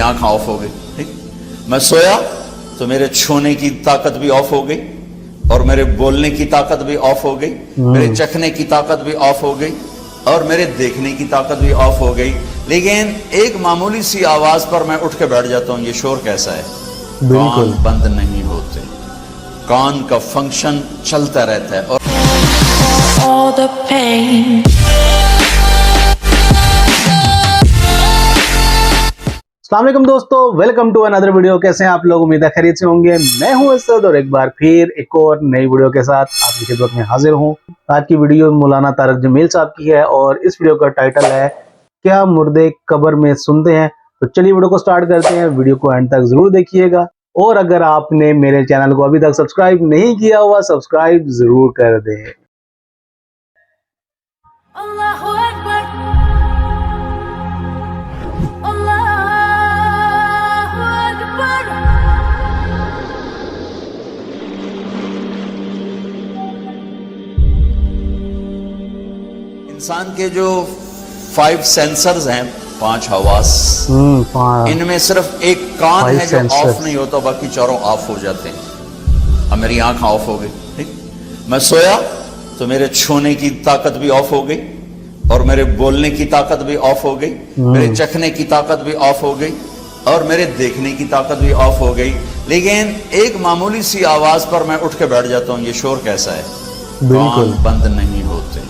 आंख ऑफ हो गई। ठीक, मैं सोया तो मेरे छूने की ताकत भी ऑफ हो गई और मेरे बोलने की ताकत भी ऑफ हो गई, मेरे चखने की ताकत भी ऑफ हो गई और मेरे देखने की ताकत भी ऑफ हो गई। लेकिन एक मामूली सी आवाज पर मैं उठ के बैठ जाता हूं। ये शोर कैसा है? कान बंद नहीं होते, कान का फंक्शन चलता रहता है। और अस्सलाम वालेकुम दोस्तों, वेलकम टू अनदर वीडियो। कैसे हैं आप लोग? उम्मीद है खैरियत से होंगे। मैं हूं असद और एक बार फिर एक और नई वीडियो के साथ आपकी खिदमत में हाजिर हूं। आज की वीडियो मौलाना तारक जमील साहब की है और इस वीडियो का टाइटल है क्या मुर्दे कब्र में सुनते हैं। तो चलिए वीडियो को स्टार्ट करते हैं। वीडियो को एंड तक जरूर देखिएगा और अगर आपने मेरे चैनल को अभी तक सब्सक्राइब नहीं किया हुआ, सब्सक्राइब जरूर कर दें। इंसान के जो 5 सेंसर्स हैं, 5 हवास, इनमें सिर्फ एक कान है जो ऑफ नहीं होता, बाकी चारों ऑफ हो जाते हैं। अब मेरी आंख ऑफ हो गई। ठीक, मैं सोया तो मेरे छूने की ताकत भी ऑफ हो गई और मेरे बोलने की ताकत भी ऑफ हो गई, मेरे चखने की ताकत भी ऑफ हो गई और मेरे देखने की ताकत भी ऑफ हो गई। लेकिन एक मामूली सी आवाज पर मैं उठ के बैठ जाता हूं। ये शोर कैसा है? कान बंद नहीं होते,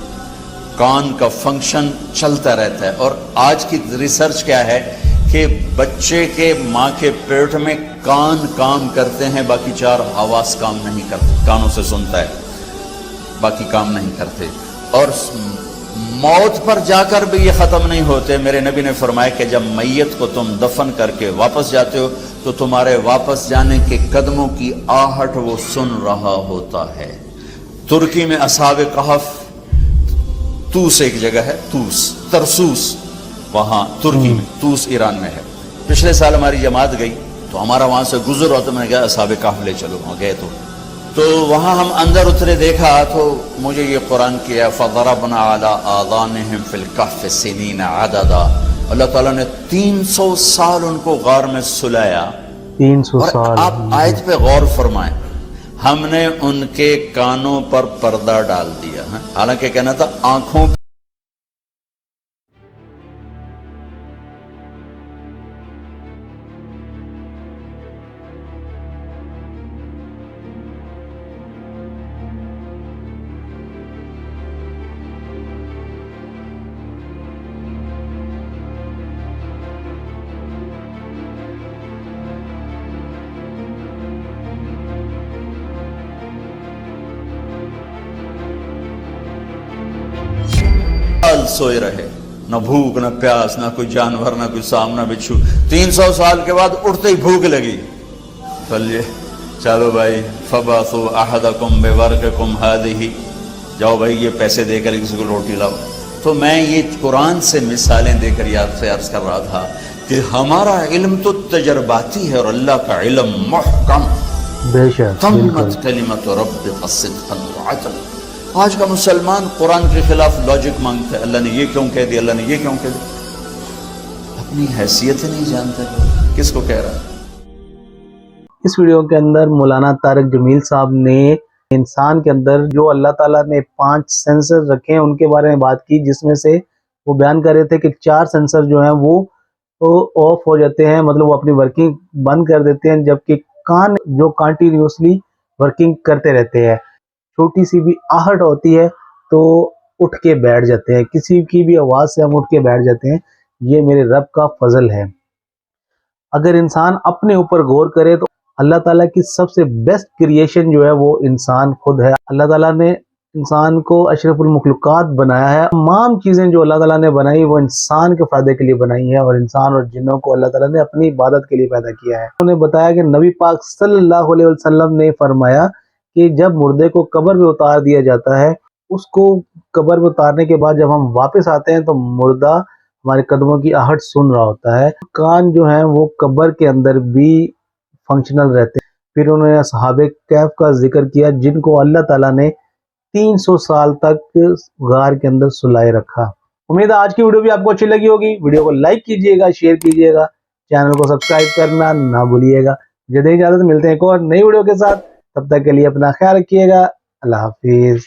कान का फंक्शन चलता रहता है। और आज की रिसर्च क्या है कि बच्चे के माँ के पेट में कान काम करते हैं, बाकी 4 हवास काम नहीं करते। कानों से सुनता है, बाकी काम नहीं करते। और मौत पर जाकर भी ये खत्म नहीं होते। मेरे नबी ने फरमाया कि जब मैयत को तुम दफन करके वापस जाते हो तो तुम्हारे वापस जाने के कदमों की आहट वो सुन रहा होता है। तुर्की में असहाबे कहफ, तूस एक जगह है, तूस, तरसूस, वहां तुर्की में, तूस ईरान में है। पिछले साल हमारी जमात गई तो हमारा वहां से गुजर होता, मैंने कहा असहाबे कहफ ले चलो। वहां गए तो वहां हम अंदर उतरे, देखा तो मुझे ये कुरान किया फदरबना अला आज़ानिहिम फिल कहफ सिनीना अददा। अल्लाह ताला ने 300 साल उनको गार में सुलाया। 300 साल। आप आयत पे गौर फरमाएं, हमने उनके कानों पर पर्दा डाल दिया है। हालांकि कहना था आंखों सोए रहे, न भूख न प्यास, न कोई जानवर, न कोई सांप, न बिच्छू। 300 साल के बाद उठते ही भूख लगी। चलो भाई, फबासु अहदकुम बिवर्किकुम हादिही, जाओ भाई ये पैसे देकर किसी को रोटी लाओ। तो मैं ये कुरान से मिसालें देकर याद से अर्ज कर रहा था कि हमारा इल्म तो तजर्बाती है और अल्लाह का इल्म मुहकम। बेशक तम्मत कलिमत रब्बिक सिद्क़न व अदल। आज का मुसलमान कुरान के खिलाफ लॉजिक मांगता है, अल्लाह ने ये क्यों कह दिया, अल्लाह ने ये क्यों कह दिया। अपनी हैसियत नहीं जानता, किसको कह रहा है। इस वीडियो के अंदर मौलाना तारक जमील साहब ने इंसान के अंदर जो अल्लाह ताला ने 5 सेंसर रखे हैं उनके बारे में बात की, जिसमें से वो बयान कर रहे थे कि 4 सेंसर जो हैं वो ऑफ हो जाते हैं, मतलब वो अपनी वर्किंग बंद कर देते हैं, जबकि कान जो कंटिन्यूसली वर्किंग करते रहते हैं। छोटी सी भी आहट होती है तो उठ के बैठ जाते हैं, किसी की भी आवाज़ से हम उठ के बैठ जाते हैं। ये मेरे रब का फजल है। अगर इंसान अपने ऊपर गौर करे तो अल्लाह ताला की सबसे बेस्ट क्रिएशन जो है वो इंसान खुद है। अल्लाह ताला ने इंसान को अशरफुल मखलूकात बनाया है। तमाम चीज़ें जो अल्लाह ताला ने बनाई वो इंसान के फ़ायदे के लिए बनाई है और इंसान और जिन्नों को अल्लाह ताला ने अपनी इबादत के लिए पैदा किया है। उन्होंने बताया कि नबी पाक सल्लल्लाहु अलैहि वसल्लम ने फरमाया कि जब मुर्दे को कब्र में उतार दिया जाता है, उसको कब्र में उतारने के बाद जब हम वापस आते हैं तो मुर्दा हमारे कदमों की आहट सुन रहा होता है। कान जो हैं वो कब्र के अंदर भी फंक्शनल रहते हैं। फिर उन्होंने असहाबे कहफ का जिक्र किया जिनको अल्लाह ताला ने 300 साल तक गार के अंदर सुलाए रखा। उम्मीद है आज की वीडियो भी आपको अच्छी लगी होगी। वीडियो को लाइक कीजिएगा, शेयर कीजिएगा। چینل کو سبسکرائب کرنا نہ بھولیے گا. مجھے دیں اجازت, ملتے ہیں ایک اور نئی ویڈیو کے ساتھ. تب تک کے لیے اپنا خیال رکھیے گا. اللہ حافظ.